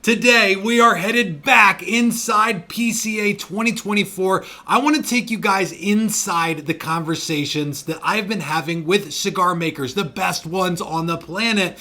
Today, we are headed back inside PCA 2024. I want to take you guys inside the conversations that I've been having with cigar makers, the best ones on the planet.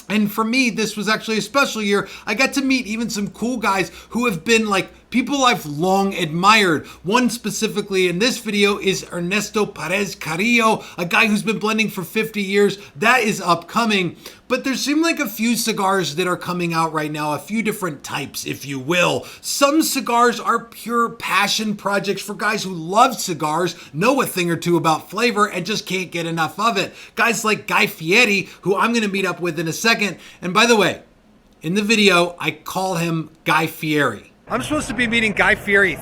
And for me, this was actually a special year. I got to meet even some cool guys who have been like people I've long admired. One specifically in this video is Ernesto Perez Carrillo, a guy who's been blending for 50 years. That is upcoming. But there seem like a few cigars that are coming out right now, a few different types, if you will. Some cigars are pure passion projects for guys who love cigars, know a thing or two about flavor, and just can't get enough of it. Guys like Guy Fieri, who I'm going to meet up with in a second. And by the way, in the video, I call him Guy Fieri. I'm supposed to be meeting Guy Fieri.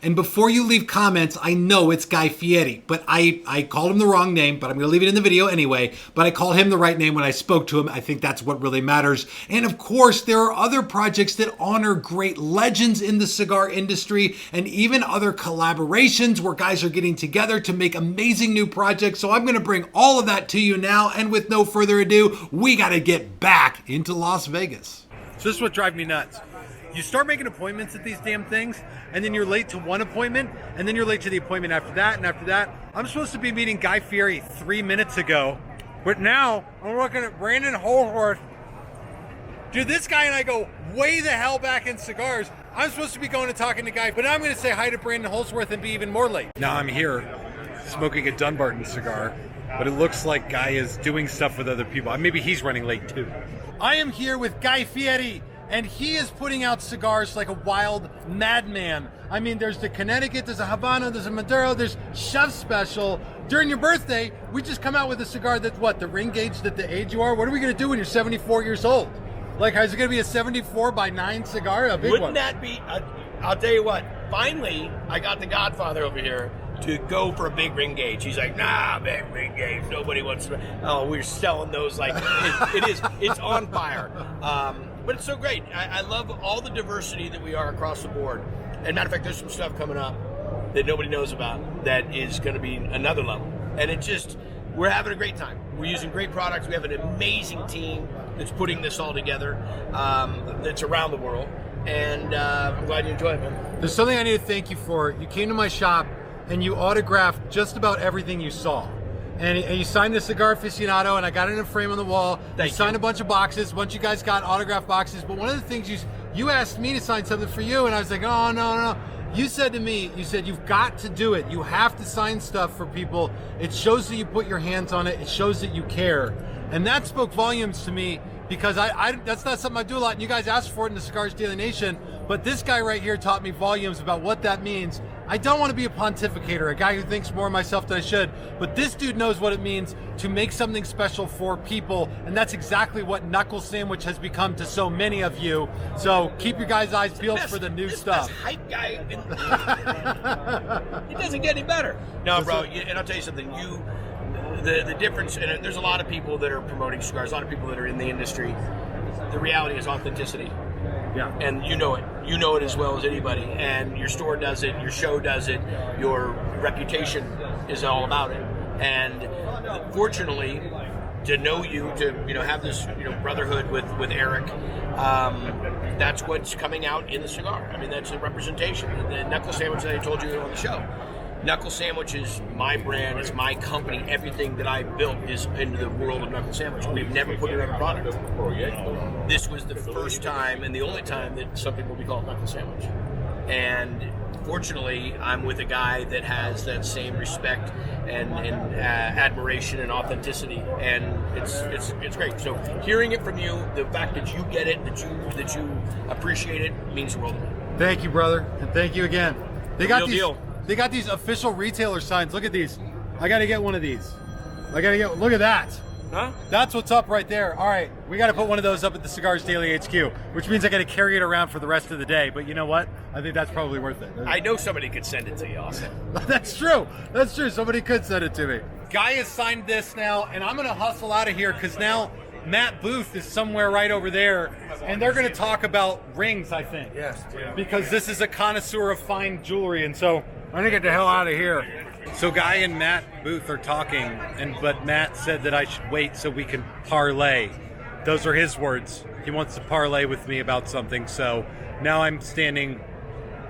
And before you leave comments, I know it's Guy Fieri, but I called him the wrong name, but I'm going to leave it in the video anyway. But I called him the right name when I spoke to him. I think that's what really matters. And of course, there are other projects that honor great legends in the cigar industry and even other collaborations where guys are getting together to make amazing new projects. So I'm going to bring all of that to you now. And with no further ado, we got to get back into Las Vegas. So this is what drives me nuts. You start making appointments at these damn things, and then you're late to one appointment, and then you're late to the appointment after that, and after that. I'm supposed to be meeting Guy Fieri 3 minutes ago, but now I'm looking at Brandon Holsworth. Dude, this guy and I go way the hell back in cigars. I'm supposed to be going and talking to Guy, but now I'm going to say hi to Brandon Holsworth and be even more late. Now I'm here smoking a Dunbarton cigar, but it looks like Guy is doing stuff with other people. Maybe he's running late too. I am here with Guy Fieri, and he is putting out cigars like a wild madman. I mean, there's the Connecticut, there's a Habano, there's a Maduro, there's Chef Special. During your birthday, we just come out with a cigar that's what, the ring gauge that the age you are? What are we gonna do when you're 74 years old? Like, is it gonna be a 74 by 9 cigar? A big one. Wouldn't that be, I'll tell you what, finally, I got the Godfather over here to go for a big ring gauge. He's like, nah, big ring gauge, nobody wants to. Oh, we're selling those like, it's on fire. But it's so great. I love all the diversity that we are across the board. And matter of fact, there's some stuff coming up that nobody knows about that is going to be another level. And it just, we're having a great time. We're using great products. We have an amazing team that's putting this all together, that's around the world. And I'm glad you enjoy it, man. There's something I need to thank you for. You came to my shop and you autographed just about everything you saw. And you signed the Cigar Aficionado, and I got it in a frame on the wall. You signed a bunch of boxes. A bunch of you guys got autograph boxes. But one of the things you asked me to sign something for you, and I was like, oh, no. You said to me, you've got to do it. You have to sign stuff for people. It shows that you put your hands on it. It shows that you care. And that spoke volumes to me because that's not something I do a lot. And you guys asked for it in the Cigars Daily Nation. But this guy right here taught me volumes about what that means. I don't want to be a pontificator, a guy who thinks more of myself than I should, but this dude knows what it means to make something special for people, and that's exactly what Knuckle Sandwich has become to so many of you. So keep your guys' eyes peeled for the new stuff. Hype guy. It doesn't get any better. No, bro, and I'll tell you something. The difference, and there's a lot of people that are promoting cigars, a lot of people that are in the industry. The reality is authenticity. Yeah. And you know it. You know it as well as anybody. And your store does it, your show does it, your reputation is all about it. And fortunately, to know you, to have this brotherhood with Eric, that's what's coming out in the cigar. I mean, that's a representation. The Knuckle Sandwich that I told you on the show. Knuckle Sandwich is my brand, it's my company. Everything that I built is into the world of Knuckle Sandwich. We've never put it on a product. This was the first time and the only time that something will be called Knuckle Sandwich. And fortunately, I'm with a guy that has that same respect and admiration and authenticity, and it's great. So hearing it from you, the fact that you get it, that you appreciate it, means the world to me. Thank you, brother, and thank you again. They got Real these. deal. They got these official retailer signs. Look at these. I got to get one of these. Look at that. Huh? That's what's up right there. All right, we got to put one of those up at the Cigars Daily HQ, which means I got to carry it around for the rest of the day. But you know what? I think that's probably worth it. I know somebody could send it to you also. That's true. That's true. Somebody could send it to me. Guy has signed this now, and I'm going to hustle out of here because now Matt Booth is somewhere right over there, and they're going to talk about rings, I think. Yes. Because this is a connoisseur of fine jewelry, and so I'm going to get the hell out of here. So Guy and Matt Booth are talking, but Matt said that I should wait so we can parlay. those are his words. He wants to parlay with me about something. So now I'm standing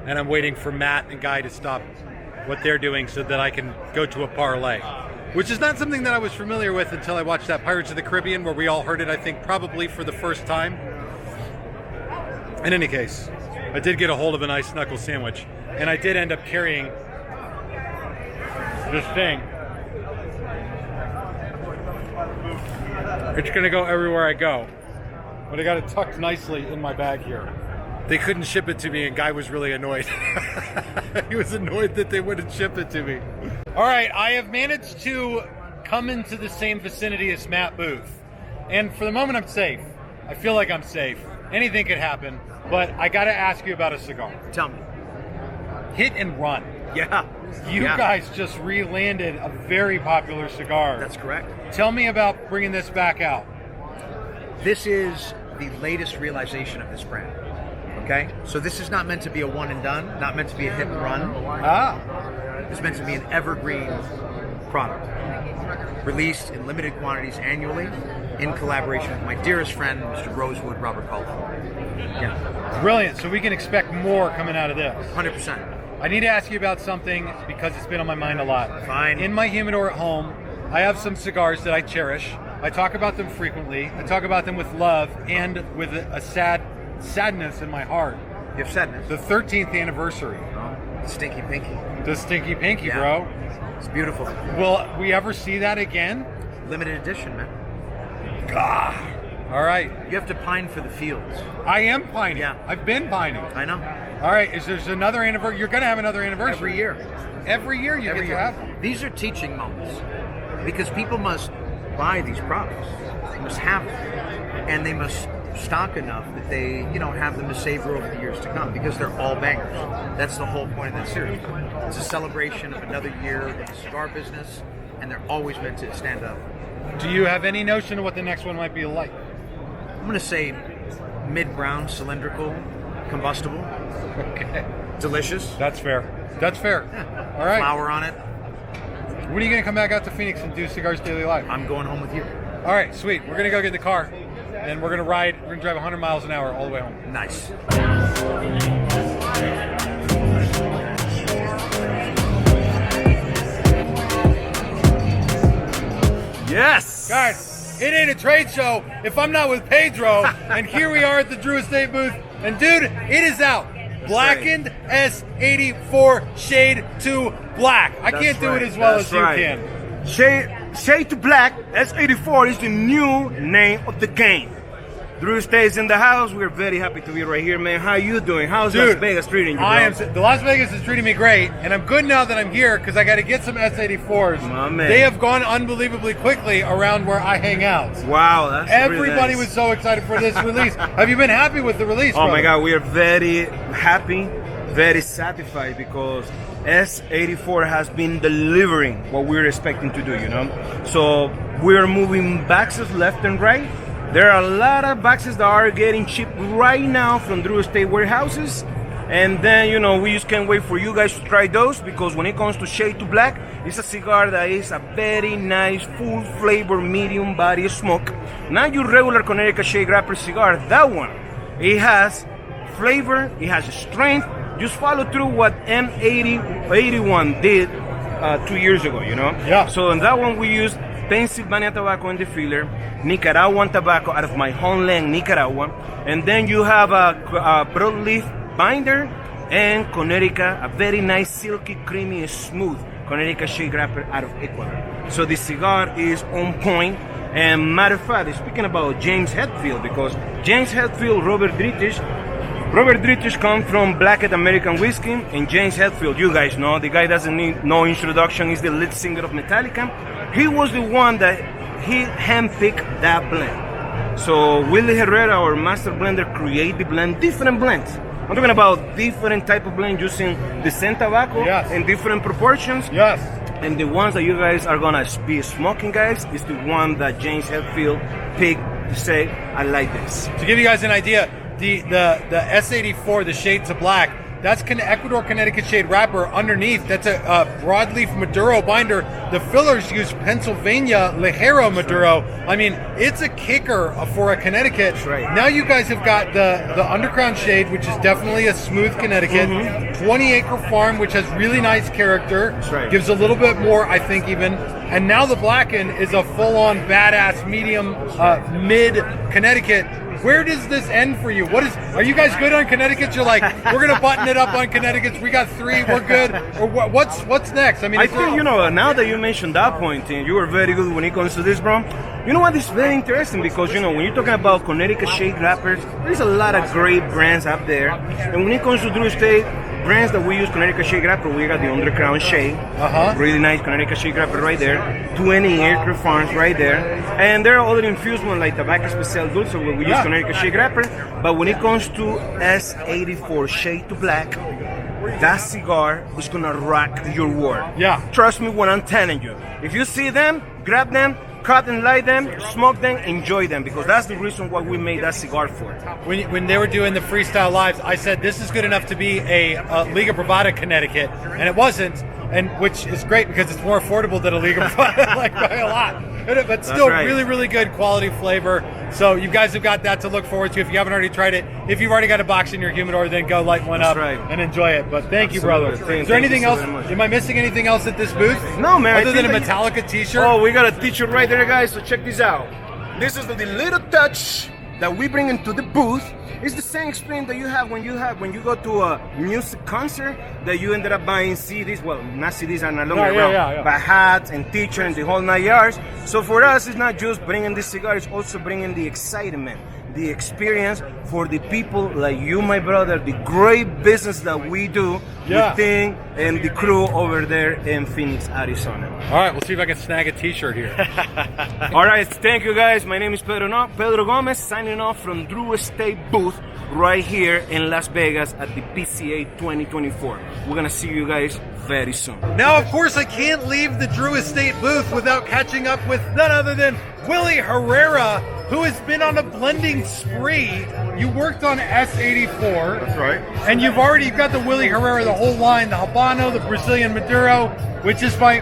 and I'm waiting for Matt and Guy to stop what they're doing so that I can go to a parlay, which is not something that I was familiar with until I watched that Pirates of the Caribbean, where we all heard it, I think, probably for the first time. In any case, I did get a hold of a nice knuckle sandwich, and I did end up carrying this thing. It's going to go everywhere I go, but I got it tucked nicely in my bag here. They couldn't ship it to me, and Guy was really annoyed. He was annoyed that they wouldn't ship it to me. All right, I have managed to come into the same vicinity as Matt Booth. And for the moment, I'm safe. I feel like I'm safe. Anything could happen, but I got to ask you about a cigar. Tell me. Hit and Run. Yeah. You guys just re-landed a very popular cigar. That's correct. Tell me about bringing this back out. This is the latest realization of this brand. Okay? So this is not meant to be a one and done, not meant to be a hit and run. It's meant to be an evergreen product. Released in limited quantities annually in collaboration with my dearest friend, Mr. Rosewood, Robert Cullen. Yeah. Brilliant. So we can expect more coming out of this. 100%. I need to ask you about something because it's been on my mind a lot. Fine. In my humidor at home, I have some cigars that I cherish. I talk about them frequently. I talk about them with love and with a sadness in my heart. You have sadness. The 13th anniversary. Oh, Stinky Pinky. The Stinky Pinky, Yeah. bro. It's beautiful. Will we ever see that again? Limited edition, man. God. All right. You have to pine for the fields. I am pining. Yeah. I've been pining. I know. All right. Is there's another anniversary? You're going to have another anniversary. Every year. Every year you Every get year. to have one. These are teaching moments because people must buy these products. They must have them. And they must stock enough that they, have them to savor over the years to come because they're all bangers. That's the whole point of that series. It's a celebration of another year in the cigar business, and they're always meant to stand up. Do you have any notion of what the next one might be like? I'm going to say mid-brown, cylindrical, combustible, Okay. delicious. That's fair. That's fair. Yeah. All right. Flour on it. When are you going to come back out to Phoenix and do Cigars Daily Live? I'm going home with you. All right, sweet. We're going to go get the car, and we're going to ride. We're going to drive 100 miles an hour all the way home. Nice. Yes! Guys, it ain't a trade show if I'm not with Pedro, and here we are at the Drew Estate booth, and dude, it is out. Blackened S84 Shade to Black. I can't do it as well as you can. Shade to Black, S84 is the new name of the game. Drew stays in the house. We're very happy to be right here, man. How you doing? How's Las Vegas treating you, bro? The Las Vegas is treating me great, and I'm good now that I'm here because I got to get some S84s. My man. They have gone unbelievably quickly around where I hang out. Wow, that's Everybody really was nice. so excited for this release. Have you been happy with the release? Oh my brother? God, we are very happy, very satisfied because S84 has been delivering what we were expecting to do, So we're moving boxes left and right. There are a lot of boxes that are getting shipped right now from Drew Estate warehouses. And then, we just can't wait for you guys to try those because when it comes to Shade to Black, it's a cigar that is a very nice, full flavor, medium body smoke. Not your regular Connecticut Shade Wrapper cigar. That one, it has flavor, it has strength. Just follow through what M81 did 2 years ago, Yeah. So in that one, we used Pennsylvania tobacco in the filler, Nicaraguan tobacco out of my homeland, Nicaragua, and then you have a broadleaf binder and Connecticut, a very nice, silky, creamy, smooth Connecticut Shade Wrapper out of Ecuador. So the cigar is on point. And matter of fact, speaking about James Hetfield, because James Hetfield, Robert Dietrich comes from Blackened American Whiskey, and James Hetfield, you guys know, the guy doesn't need no introduction, he's the lead singer of Metallica. He was the one that he handpicked that blend. So Willie Herrera, our master blender, create the blend, different blends. I'm talking about different type of blend using the same tobacco in different proportions. Yes. And the ones that you guys are gonna be smoking, guys, is the one that James Hetfield picked to say, I like this. To give you guys an idea, the S84, the Shade to Black, That's Ecuador Connecticut shade wrapper. Underneath, that's a broadleaf Maduro binder. The fillers use Pennsylvania Ligero Maduro. I mean, it's a kicker for a Connecticut. That's right. Now you guys have got the Underground shade, which is definitely a smooth Connecticut. 20-acre farm, which has really nice character. That's right. Gives a little bit more, I think, even. And now the Blackened is a full-on badass medium mid Connecticut. Where does this end for you? Are you guys good on Connecticut's? You're like, we're gonna button it up on Connecticut's. We got 3, we're good. Or what's next? I mean, I think, now that you mentioned that point, and you were very good when it comes to this, bro. You know what? It's very interesting because, when you're talking about Connecticut shade wrappers, there's a lot of great brands out there. And when it comes to Drew Estate, brands that we use Connecticut shade wrapper, we got the Underground shade. Really nice Connecticut shade wrapper right there. 20-acre farms right there. And there are other infused ones like Tabaco Especial Dulce where we use Connecticut shade wrapper. But when it comes to S84 shade to black, that cigar is gonna rock your world. Yeah. Trust me when I'm telling you. If you see them, grab them, cut and light them, smoke them, enjoy them, because that's the reason why we made that cigar for. When they were doing the freestyle lives, I said this is good enough to be a Liga Privada Connecticut, and it wasn't, and which is great because it's more affordable than a Liga Privada, like by a lot. But still, right. really, really good quality flavor. So you guys have got that to look forward to. If you haven't already tried it, if you've already got a box in your humidor, then go light one up and enjoy it. But thank you, brother. Is there anything else? Am I missing anything else at this booth? No, man. Other than a Metallica t-shirt? Oh, we got a t-shirt right there, guys. So check this out. This is the little touch that we bring into the booth. It's the same experience that you have when you go to a music concert that you ended up buying CDs. Well, not CDs are no longer around, but hats and t-shirts and the whole 9 yards. So for us, it's not just bringing this cigar; it's also bringing the excitement, the experience for the people like you, my brother. The great business that we do, the thing and the crew over there in Phoenix, Arizona. All right, we'll see if I can snag a t-shirt here. All right, thank you guys. My name is Pedro Gomez, signing off from Drew Estate booth right here in Las Vegas at the PCA 2024. We're gonna see you guys very soon. Now, of course, I can't leave the Drew Estate booth without catching up with none other than Willie Herrera, who has been on a blending spree. You worked on S84. That's right. And you've got the Willie Herrera, the whole line, the Habano, the Brazilian Maduro, which is my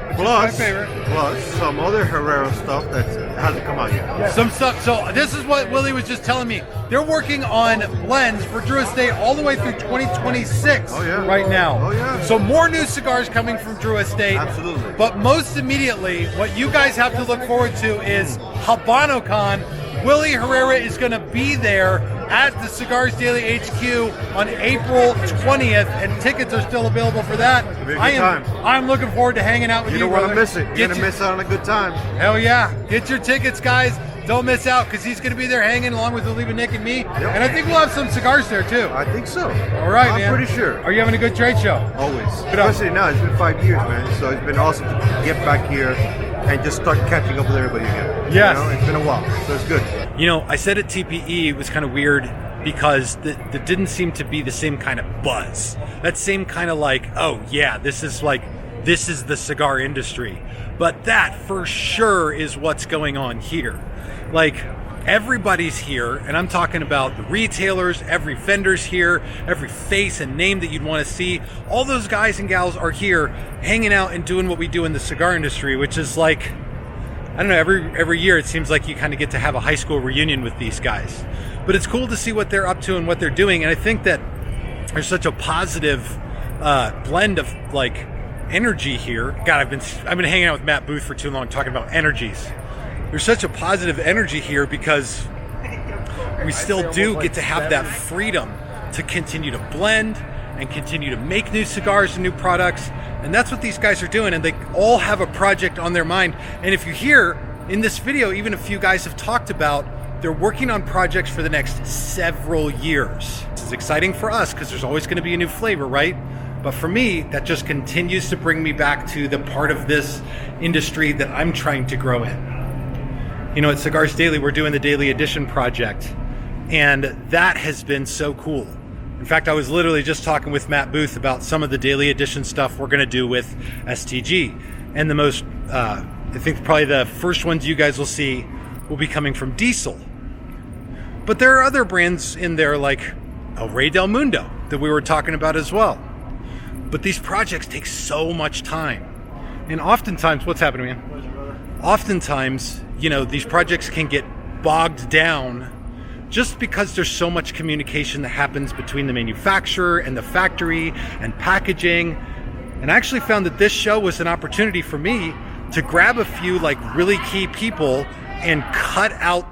favorite. Plus some other Herrera stuff that hasn't come out yet. Some stuff. So this is what Willie was just telling me. They're working on blends for Drew Estate all the way through 2026 right now. Oh, yeah. So more new cigars coming from Drew Estate. Absolutely. But most immediately, what you guys have to look forward to is HabanoCon. Willie Herrera is going to be there at the Cigars Daily HQ on April 20th, and tickets are still available for that. It'll be a good time. I'm looking forward to hanging out with you. You don't want to brother. miss it. You're going to miss out on a good time. Hell yeah. Get your tickets, guys. Don't miss out, because he's going to be there hanging along with Oliva, Nick, and me. And I think we'll have some cigars there, too. I think so. All right, man. I'm pretty sure. Are you having a good trade show? Always. Especially now. It's been 5 years, man. So it's been awesome to get back here and just start catching up with everybody again. Yes. You know, it's been a while, so it's good. You know, I said at TPE it was kind of weird because there didn't seem to be the same kind of buzz. That same kind of like, oh yeah, this is the cigar industry. But that for sure is what's going on here. Like, everybody's here, and I'm talking about the retailers, every vendor's here, every face and name that you'd want to see. All those guys and gals are here hanging out and doing what we do in the cigar industry, which is like, I don't know, every year it seems like you kind of get to have a high school reunion with these guys. But it's cool to see what they're up to and what they're doing, and I think that there's such a positive blend of like energy here. God, I've been hanging out with Matt Booth for too long talking about energies. There's such a positive energy here because we still do get to have that freedom to continue to blend and continue to make new cigars and new products. And that's what these guys are doing. And they all have a project on their mind. And if you hear in this video, even a few guys have talked about they're working on projects for the next several years. This is exciting for us because there's always going to be a new flavor, right? But for me, that just continues to bring me back to the part of this industry that I'm trying to grow in. You know, at Cigars Daily, we're doing the Daily Edition project, and that has been so cool. In fact, I was literally just talking with Matt Booth about some of the Daily Edition stuff we're going to do with STG. And the most, I think probably the first ones you guys will see will be coming from Diesel. But there are other brands in there like El Rey del Mundo, that we were talking about as well. But these projects take so much time. And oftentimes, what's happening, man? Oftentimes, you know, these projects can get bogged down just because there's so much communication that happens between the manufacturer and the factory and packaging. And I actually found that this show was an opportunity for me to grab a few like really key people and cut out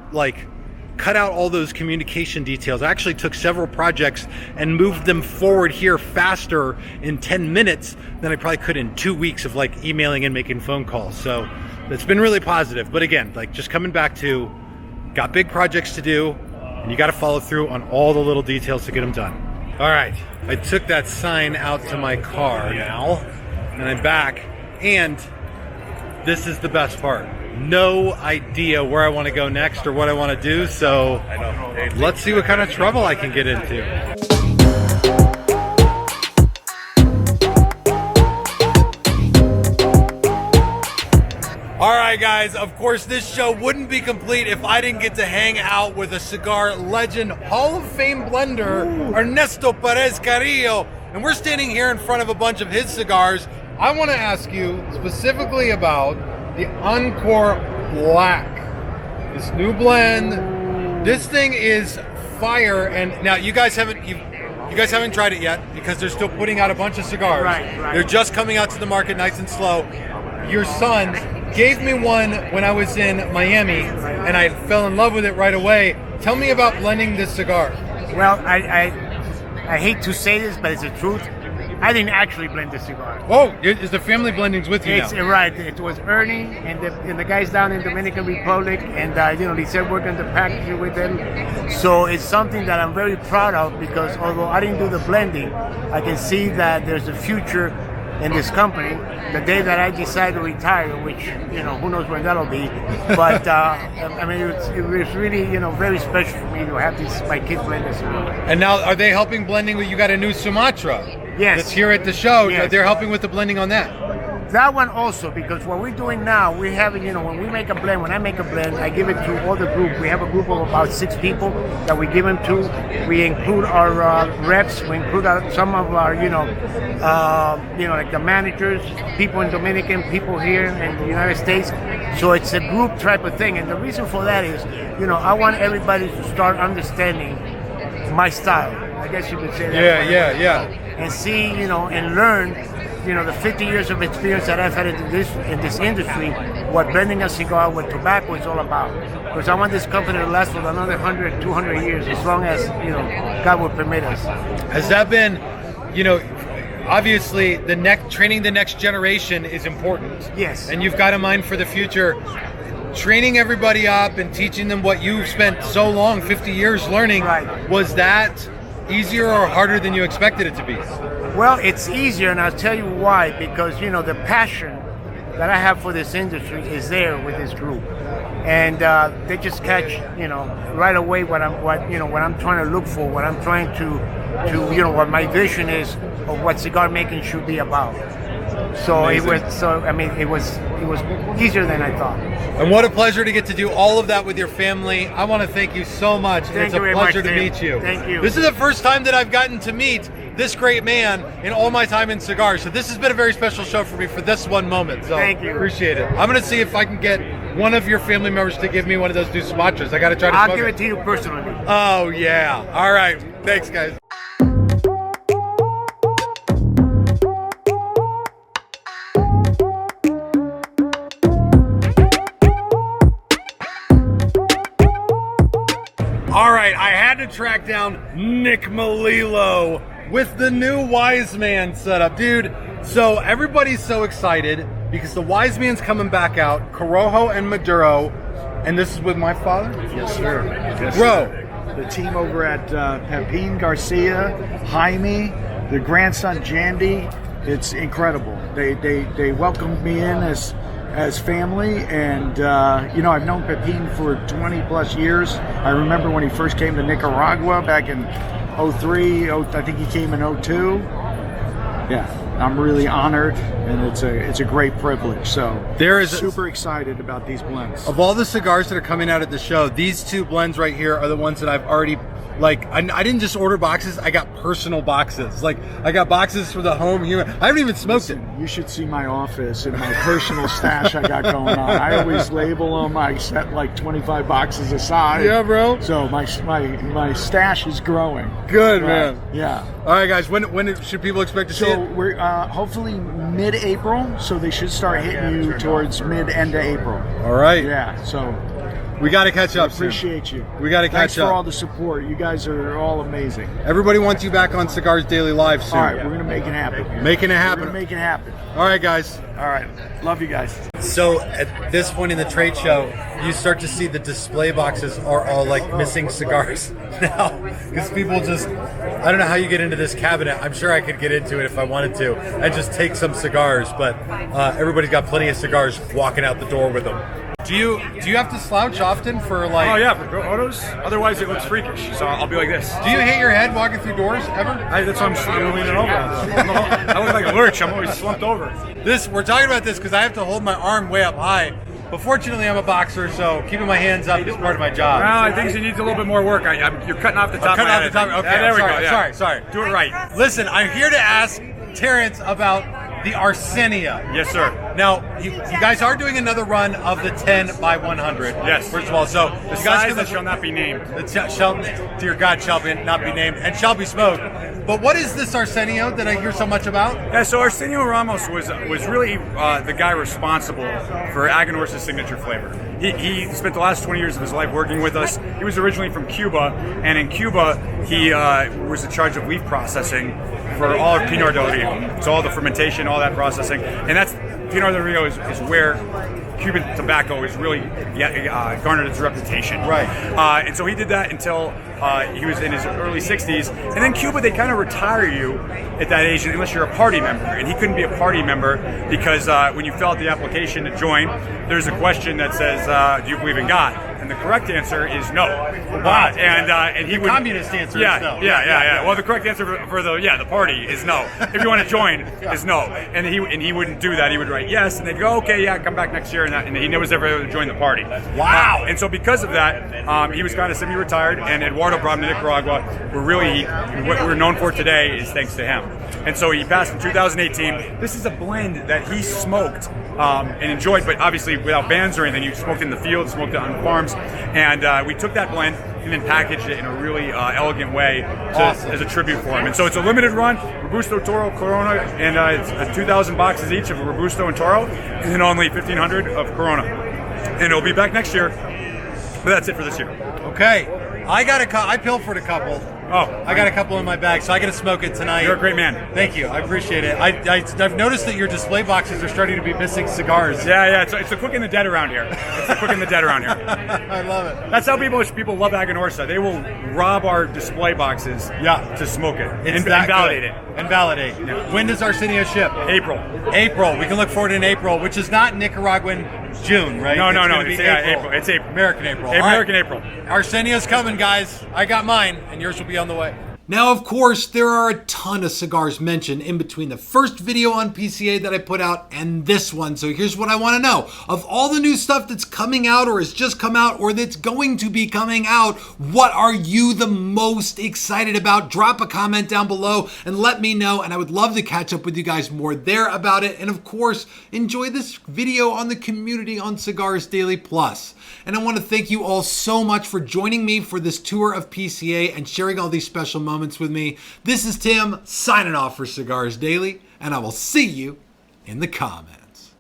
all those communication details. I actually took several projects and moved them forward here faster in 10 minutes than I probably could in 2 weeks of like emailing and making phone calls. So it's been really positive. But again, like just coming back to, got big projects to do, and you got to follow through on all the little details to get them done. All right, I took that sign out to my car now, and I'm back, and this is the best part. No idea where I want to go next or what I want to do, so let's see what kind of trouble I can get into. All right, guys, of course, this show wouldn't be complete if I didn't get to hang out with a cigar legend, Hall of Fame blender, Ernesto Perez Carrillo, and we're standing here in front of a bunch of his cigars. I want to ask you specifically about the Encore Black, this new blend. This thing is fire, and now you guys haven't tried it yet because they're still putting out a bunch of cigars. Right. They're just coming out to the market nice and slow. Your son gave me one when I was in Miami, and I fell in love with it right away. Tell me about blending this cigar. Well, I hate to say this, but it's the truth. I didn't actually blend the cigar. Oh, is the family blendings with you now? Right. It was Ernie and the guys down in Dominican Republic, and they said we're going to package it with them. So it's something that I'm very proud of because although I didn't do the blending, I can see that there's a future in this company. The day that I decide to retire, which who knows when that'll be, but I mean it was really very special for me to have my kids blend this. And now are they helping blending with? You got a new Sumatra. Yes. That's here at the show. Yes. They're helping with the blending on that. That one also, because what we're doing now, we're having, when we make a blend, when I make a blend, I give it to all the group. We have a group of about 6 people that we give them to. We include our reps, we include some of our, like the managers, people in Dominican, people here in the United States. So it's a group type of thing. And the reason for that is, I want everybody to start understanding my style. I guess you could say that. Yeah. And see, and learn, the 50 years of experience that I've had in this industry, what blending a cigar with tobacco is all about. Because I want this company to last for another 100, 200 years, as long as, God will permit us. Has that been, obviously training the next generation is important. Yes. And you've got a mind for the future. Training everybody up and teaching them what you've spent so long, 50 years learning, right. Was that easier or harder than you expected it to be? Well, it's easier, and I'll tell you why. Because the passion that I have for this industry is there with this group, and they just catch right away what I'm trying to look for, what I'm trying to what my vision is of what cigar making should be about. So Amazing. It was easier than I thought. And what a pleasure to get to do all of that with your family. I want to thank you so much. Thank it's you a very pleasure much, to Tim. meet you. Thank you. This is the first time that I've gotten to meet this great man in all my time in cigars. So this has been a very special show for me for this one moment. So thank you. Appreciate it. I'm going to see if I can get one of your family members to give me one of those new Sumatras. I got to try to I'll give it to you personally. Oh, yeah. All right. Thanks, guys. All right, I had to track down Nick Melillo with the new Wise Man setup. Dude, so everybody's so excited because the Wise Man's coming back out, Corojo and Maduro, and this is with my father? Yes, sir. Yes, Bro. Sir. The team over at Pepin Garcia, Jaime, the grandson Jandy, it's incredible. They welcomed me in as family, and I've known Pepin for 20 plus years. I remember when he first came to Nicaragua back in 03, I think he came in 02. Yeah, I'm really honored, and it's a great privilege. So super excited about these blends. Of all the cigars that are coming out at the show, these two blends right here are the ones that I've already Like, I didn't just order boxes, I got personal boxes. Like, I got boxes for the home here. I haven't even smoked it. You should see my office and my personal stash I got going on. I always label them. I set like 25 boxes aside. Yeah, bro. So my stash is growing. Good, man. Yeah. All right, guys, when should people expect to see So it? we're hopefully mid-April, so they should start hitting you towards mid-end of April. All right. Yeah, so We got to catch up soon. appreciate you. We got to catch Thanks up. for all the support. You guys are all amazing. Everybody wants you back on Cigars Daily Live soon. All right, we're going to make it happen. Making it We're happen. going to make it happen. All right, guys. All right. Love you guys. So at this point in the trade show, you start to see the display boxes are all like missing cigars now, because people just, I don't know how you get into this cabinet. I'm sure I could get into it if I wanted to and just take some cigars, but everybody's got plenty of cigars walking out the door with them. Do you have to slouch often for like? Oh yeah, for photos. Otherwise, it looks freakish. So I'll be like this. Do you hit your head walking through doors ever? That's why I'm leaning over. I look like a lurch. I'm always slumped over. We're talking about this because I have to hold my arm way up high. But fortunately, I'm a boxer, so keeping my hands up is part of my job. Well, I think it needs a little bit more work. You're cutting off the top. Cutting off the top. Okay, there we sorry, go. Yeah. Sorry. Do it right. Listen, I'm here to ask Terrence about the Arsenia. Yes, sir. Now, you guys are doing another run of the 10 by 100. Yes. First of all, so The you guys size can that shall not be named. dear God, shall not be named and shall be smoked. But what is this Arsenio that I hear so much about? Yeah, so Arsenio Ramos was really the guy responsible for AGANORSA's signature flavor. He spent the last 20 years of his life working with us. He was originally from Cuba, and in Cuba, he was in charge of leaf processing for all of Pinar del Rio. So all the fermentation, all that processing. And that's Pinar del Rio is where Cuban tobacco is really garnered its reputation. Right. And so he did that until he was in his early 60s. And then Cuba, they kind of retire you at that age unless you're a party member. And he couldn't be a party member because when you fill out the application to join, there's a question that says, do you believe in God? And the correct answer is no. Wow. And he The would, communist answer yeah, is no. Yeah. Well, the correct answer for the party is no. If you want to join, is no. And he wouldn't do that. He would write yes, and they'd go, okay, yeah, come back next year, and he was never able to join the party. Wow. And so because of that, he was kind of semi-retired, and Eduardo brought him to Nicaragua. What we're known for today is thanks to him. And so he passed in 2018. This is a blend that he smoked and enjoyed, but obviously without bands or anything. You smoked in the field, smoked it on farms, and we took that blend and then packaged it in a really elegant way as a tribute for him. And so it's a limited run, Robusto, Toro, Corona, and it's 2,000 boxes each of Robusto and Toro, and then only 1,500 of Corona. And it'll be back next year, but that's it for this year. Okay. I pilfered a couple. I got a couple in my bag, so I got to smoke it tonight. You're a great man. Thank you. I appreciate it. I've noticed that your display boxes are starting to be missing cigars. Yeah. It's the quick and the dead around here. I love it. That's how people love AGANORSA. They will rob our display boxes to smoke it and validate it. And validate. Yeah. When does Arsenio ship? April. We can look forward in April, which is not Nicaraguan June, right? No. It's April. It's April. American April. American April. Arsenio's coming, guys. I got mine, and yours will be on the way. Now, of course, there are a ton of cigars mentioned in between the first video on PCA that I put out and this one. So here's what I want to know. Of all the new stuff that's coming out or has just come out or that's going to be coming out, what are you the most excited about? Drop a comment down below and let me know. And I would love to catch up with you guys more there about it. And of course, enjoy this video on the community on Cigars Daily Plus. And I want to thank you all so much for joining me for this tour of PCA and sharing all these special moments with me. This is Tim signing off for Cigars Daily, and I will see you in the comments.